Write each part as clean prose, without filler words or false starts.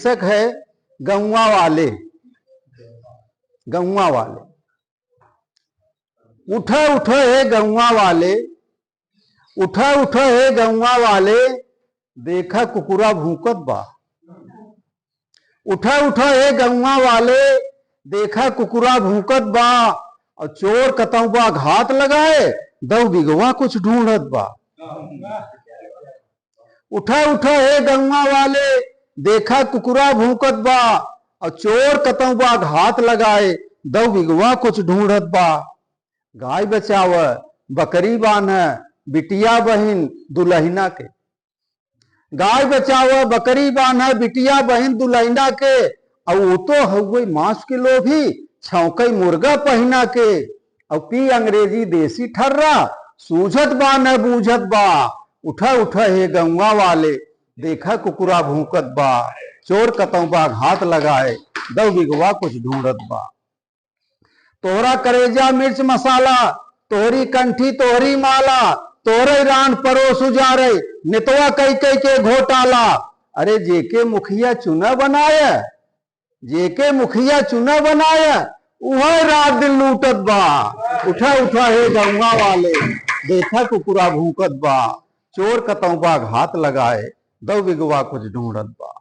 शीर्षक है गौवा वाले। गौवा वाले उठा उठा है गौवा वाले, उठा उठा है गौवा वाले, देखा कुकुरा भूकत बा। उठा उठा है गौवा वाले, देखा कुकुरा भूकत बा। और चोर कतौबा घात लगाए, दो बिगवा कुछ ढूंढत बा। उठा उठा है गौवा वाले, देखा कुकुरा भूकत बा। और चोर कतौबा घात लगाए, दो बिगवा कुछ ढूंढत बा। गाय बचाव बकरी बांध बिटिया बहिन दुल्हना के। गाय बचाव बकरी बांध बिटिया बहिन दुल्हना के। और वो तो हुए मांस के लोभी, छौकई मुर्गा पहिना के। और पी अंग्रेजी देसी ठर्रा, सूझत बा न बूझत बा। उठा उठा है गौवा वाले, देखा कुकुरा भूकत बा। चोर कतौबा घात लगाए, दो बिगवा कुछ ढूंढत बा। तोहरा करेजा मिर्च मसाला, तोहरी कंठी तोहरी माला। तोहरे रान परोस उजारे, नितवा कई कई के घोटाला। अरे जेके मुखिया चुना बनाया, जेके मुखिया चुना बनाया, वह रात दिन लूटत बा। उठा उठा है गौवा वाले, देखा कुकुरा भूकत बा। चोर कतौबा घात लगाए, दो बिगवा कुछ ढूंढत बा।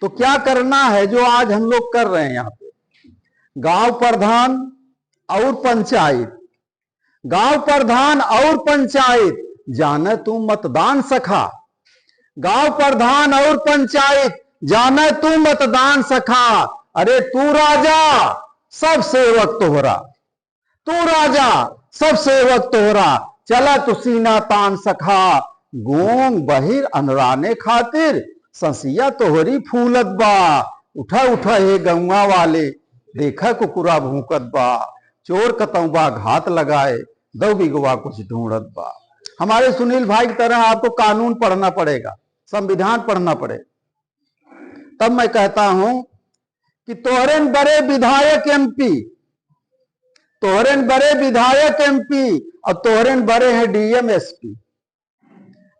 तो क्या करना है जो आज हम लोग कर रहे हैं यहाँ पे? गांव प्रधान और पंचायत, गांव प्रधान और पंचायत, जाने तू मतदान सखा। गांव प्रधान और पंचायत, जाने तू मतदान सखा। अरे तू राजा सब सेवक तोहरा, तू राजा सब सेवक तोहरा। चला तू सीना तान सखा, गोंग बहिर अनराने खातिर, ससिया तोहरी फूलत बा। उठा उठा है गौवा वाले, देखा कुकुरा भूकत बा। चोर कतौबा घात लगाए, दो बिगवा कुछ ढूंढत बा। हमारे सुनील भाई की तरह आपको कानून पढ़ना पड़ेगा, संविधान पढ़ना पड़ेगा। तब मैं कहता हूं कि तोहरेन बड़े विधायक एमपी, तोहरेन बड़े विधायक एमपी, और तोहरेन बड़े हैं डीएम एसपी।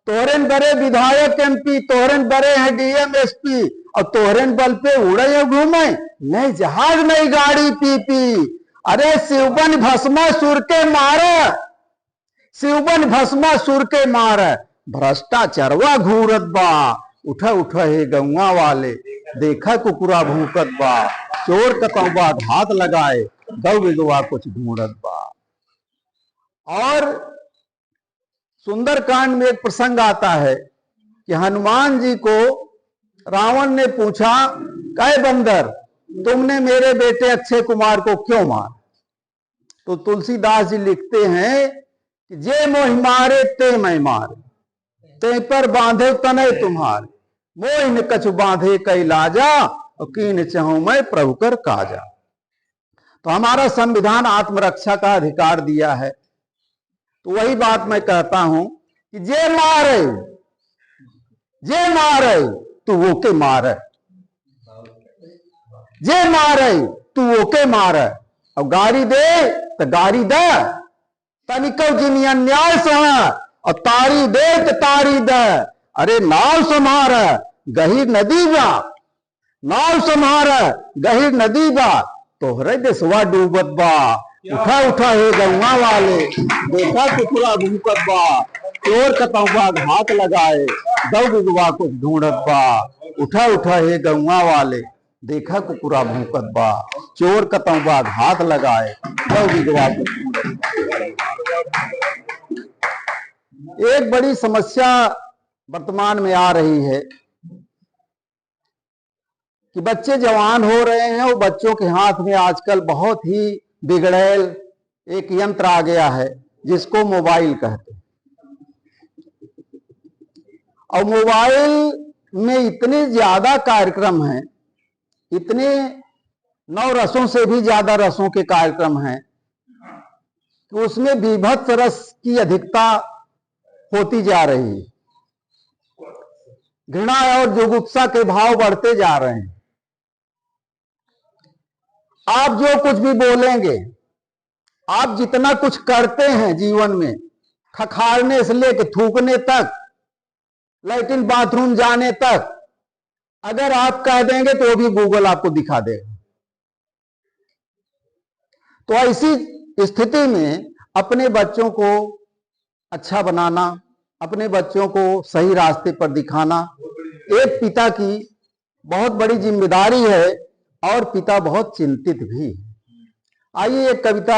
तोहरेन बड़े विधायक एमपी, तोहरेन बड़े हैं डीएम एसपी। और तोहरेन बल पे उड़े घूमे, नहीं जहाज नहीं गाड़ी पीपी। अरे शिवबन भस्मा सुर के मारे, शिवबन भस्मा सुर के मारे, भ्रष्टाचारवा घूरत बा। उठा उठा है गौवा वाले, देखा कुकुरा भूकत बा। चोर कतौबा घात लगाए, दो बिगवा कुछ ढूंढत बा। और सुंदरकांड में एक प्रसंग आता है कि हनुमान जी को रावण ने पूछा, कै बंदर तुमने मेरे बेटे अक्षय कुमार को क्यों मारा? तो तुलसीदास जी लिखते हैं कि जे मोहि मारे ते मैं मारे, ते पर बांधे तने तुम्हारे। मोहि न कछु बांधे कई लाजा, और कीन चाहूं मैं प्रभु कर काजा। तो हमारा संविधान आत्मरक्षा का अधिकार दिया है। तो वही बात मैं कहता हूं कि जे मारे, जे मारे तू वो के मारे, जे मारे तू वो के मारे। और गाड़ी दे तो गाड़ी दे, तनिको जिन अन्याय सह, और तारी दे तो तारी दे। अरे नाव संभार गहीर नदी बा, नाव संभार गहीर नदी बा, तोहरे देशवा डूबत बा। उठा उठा है गौवा वाले, देखा कुकुरा भूकत बा। चोर कतौबा घात लगाए, दो बिगवा कुछ ढूंढत बा। उठा उठा है गौवा वाले, देखा कुकुरा भूकत बा। चोर कतौबा घात लगाए, दो बिगवा कुछ ढूंढत बा। एक बड़ी समस्या वर्तमान में आ रही है कि बच्चे जवान हो रहे हैं और बच्चों के हाथ में आजकल बहुत ही बिगड़ैल एक यंत्र आ गया है जिसको मोबाइल कहते हैं। और मोबाइल में इतने ज्यादा कार्यक्रम हैं, इतने 9 रसों से भी ज्यादा रसों के कार्यक्रम हैं कि उसमें विभत्स रस की अधिकता होती जा रही है। घृणा और जुगुप्सा के भाव बढ़ते जा रहे हैं। आप जो कुछ भी बोलेंगे, आप जितना कुछ करते हैं जीवन में, खखारने से लेकर थूकने तक, लैट्रिन बाथरूम जाने तक, अगर आप कह देंगे तो वो भी गूगल आपको दिखा देगा। तो ऐसी स्थिति में अपने बच्चों को अच्छा बनाना, अपने बच्चों को सही रास्ते पर दिखाना एक पिता की बहुत बड़ी जिम्मेदारी है, और पिता बहुत चिंतित भी है। आइए एक कविता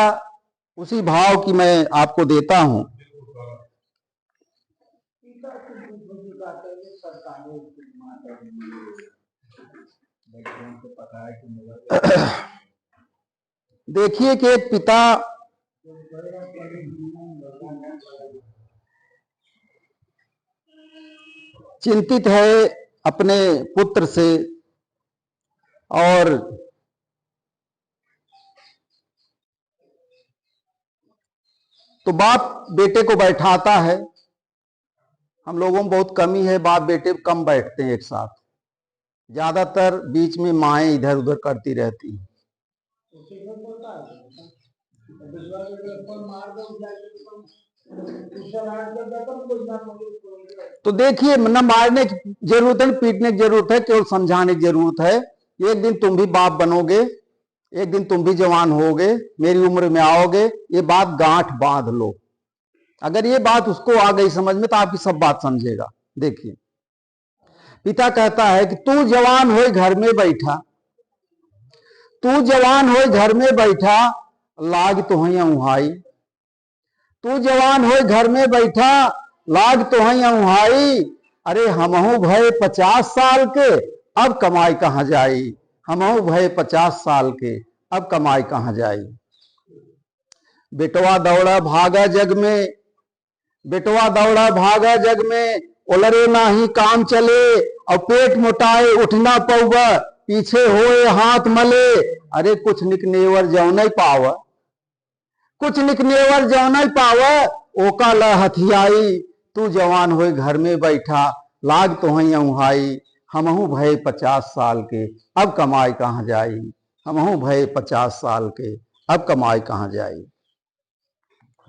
उसी भाव की मैं आपको देता हूं। देखिए कि एक पिता चिंतित है अपने पुत्र से, और तो बाप बेटे को बैठाता है। हम लोगों में बहुत कमी है, बाप बेटे कम बैठते हैं एक साथ, ज्यादातर बीच में माएं इधर उधर करती रहती हैं। तो देखिए, न मारने की जरूरत है, न पीटने की जरूरत है, केवल समझाने की जरूरत है। एक दिन तुम भी बाप बनोगे, एक दिन तुम भी जवान होगे, मेरी उम्र में आओगे, ये बात गांठ बांध लो। अगर ये बात उसको आ गई समझ में तो आपकी सब बात समझेगा। देखिए, पिता कहता है कि तू जवान हो घर में बैठा, तू जवान हो घर में बैठा, लाग तो है उहाई। तू जवान हो घर में बैठा, लाग तो है उहाई। अरे हमहू भय 50 साल के, अब कमाई कहां जाई। हमहू भय 50 साल के, अब कमाई कहां जाई। बेटवा दौड़ा भागा जग में, बेटवा दौड़ा भागा जग में, उलरे ना ही काम चले, और पेट मोटाए उठना पौवा, पीछे होए हाथ मले। अरे कुछ निकनेवर जौ नहीं पाव, कुछ निकनेवर जौ नहीं पाव, ओका ल हथियाई। तू जवान होए घर में बैठा, लाग तो है उहाई। हमहू भय 50 साल के, अब कमाई कहां जाई। हमहू भय 50 साल के, अब कमाई कहां जाई।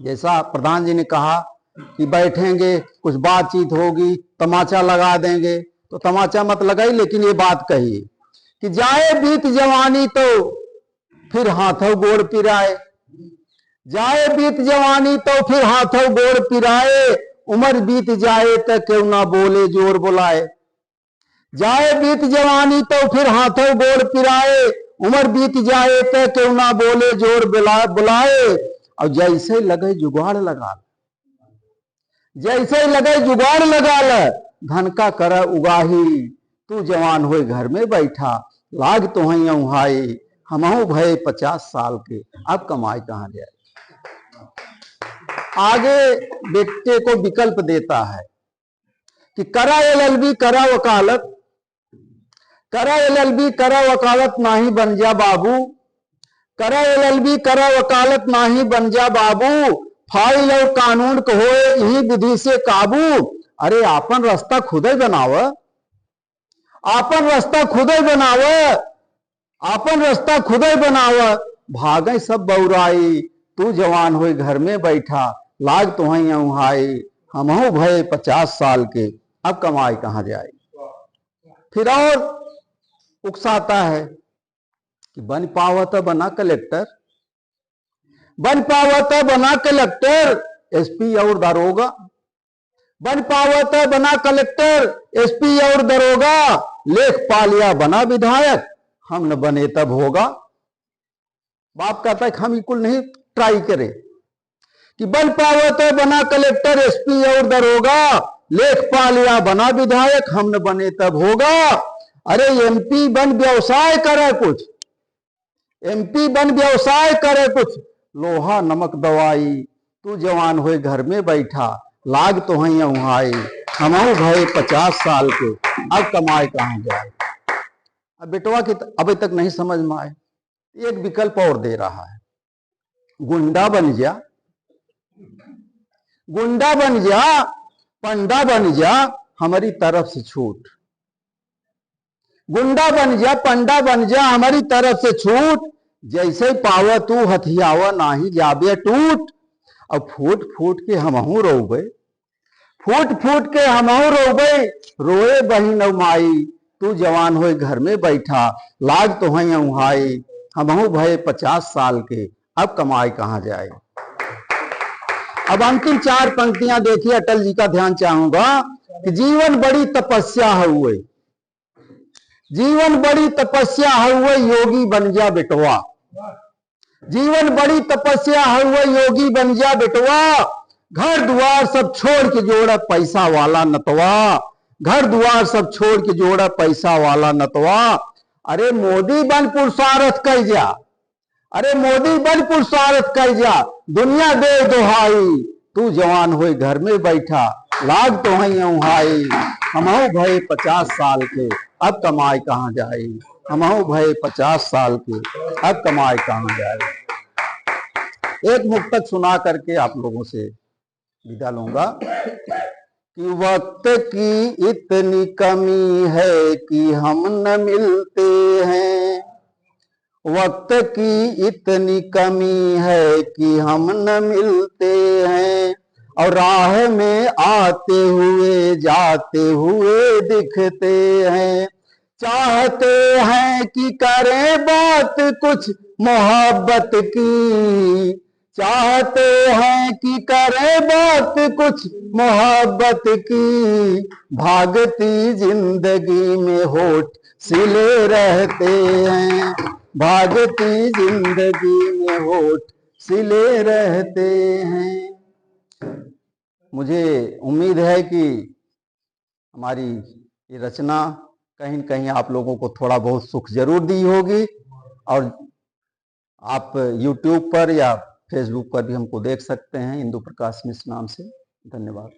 जैसा प्रधान जी ने कहा कि बैठेंगे, कुछ बातचीत होगी, तमाचा लगा देंगे, तो तमाचा मत लगाई, लेकिन ये बात कही कि जाए बीत जवानी तो फिर हाथों गोड़ पिराए। जाए बीत जवानी तो फिर हाथों गोड़ पिराए, उम्र बीत जाए तो क्यों ना बोले जोर बुलाए। जाए बीत जवानी तो फिर हाथों गोड़ पिराए, उम्र बीत जाए तो क्यों ना बोले जोर बुलाए। और जैसे लगे जुगाड़ लगा, जैसे लगे जुगाड़ लगा ल, धन का कर उगाही। तू जवान हुए घर में बैठा, लाग तो है उहाई। हमहू भय 50 साल के, अब कमाई कहां जाए। आगे बेटे को विकल्प देता है कि करा LLB करा वकालत, करा LLB करा वकालत नाही बन जा बाबू। करा LLB करा वकालत नाही बन जा बाबू, फाइल और कानून को होए यही विधि से काबू। अरे आपन रास्ता खुद ही बनाव, आपन रास्ता खुद ही बनाव, आपन रास्ता खुद ही बनाव, भागे सब बौराई। तू जवान हुई घर में बैठा, लाग तो है उहाई। हमहू भय 50 साल के, अब कमाई कहां जाए। फिर और उकसाता है कि बन पावत बना कलेक्टर, बन पावत बना कलेक्टर, SP और दरोगा। बन पावत बना कलेक्टर, SP और दरोगा, लेखपालिया बना विधायक, हम न बने तब होगा। बाप कहता है कि हम बिल्कुल नहीं ट्राई करें कि बन पावत बना कलेक्टर, SP और दरोगा, लेखपालिया बना विधायक, हम न बने तब होगा। अरे MP बन व्यवसाय करे कुछ, MP बन व्यवसाय करे कुछ, लोहा नमक दवाई। तू जवान हुए घर में बैठा, लाग तो है उहाई। हमहू भय 50 साल के, अब कमाई कहां जाए। अब बेटवा की अभी तक नहीं समझ में आए, एक विकल्प और दे रहा है, गुंडा बन जा, गुंडा बन जा, पंडा बन जा, हमारी तरफ से छूट। गुंडा बन जा, पंडा बन जा, हमारी तरफ से छूट। जैसे पाव तू हथियावा नाही जाबे टूट। अब फूट फूट के हमहू रोबे, फूट फूट के हमहू रोबे, रोए बहिन माई। तू जवान होए घर में बैठा, लाग तो है उहाई, हमहू भये 50 साल के, अब कमाई कहां जाए। अब अंतिम 4 पंक्तियां देखिए, अटल जी का ध्यान चाहूंगा कि जीवन बड़ी तपस्या हुए, जीवन बड़ी तपस्या हुए, योगी बन जा बेटवा। जीवन बड़ी तपस्या हुए, योगी बन जा बेटवा। घर द्वार सब छोड़ के जोड़ा पैसा वाला नतवा, घर द्वार सब छोड़ के जोड़ा पैसा वाला नतवा। अरे मोदी बन पुरुषार्थ कर जा, अरे मोदी बन पुरुषार्थ कर जा, दुनिया दे दोहाई, तू जवान होए घर में बैठा, लाग तो है उहाई, हमहू भये 50 साल के, अब कमाई कहां जाए। हमहू भये 50 साल के, अब कमाई कहां जाए। एक मुक्तक सुना करके आप लोगों से विदा लूंगा कि वक्त की इतनी कमी है कि हम न मिलते हैं, वक्त की इतनी कमी है कि हम न मिलते हैं, और राह में आते हुए जाते हुए दिखते हैं। चाहते हैं कि करें बात कुछ मोहब्बत की, चाहते हैं कि करें बात कुछ मोहब्बत की, भागती जिंदगी में होठ सिले रहते हैं, भागती जिंदगी में होठ सिले रहते हैं। मुझे उम्मीद है कि हमारी ये रचना कहीं न कहीं आप लोगों को थोड़ा बहुत सुख जरूर दी होगी, और आप YouTube पर या फेसबुक पर भी हमको देख सकते हैं इंदु प्रकाश मिश्र नाम से। धन्यवाद।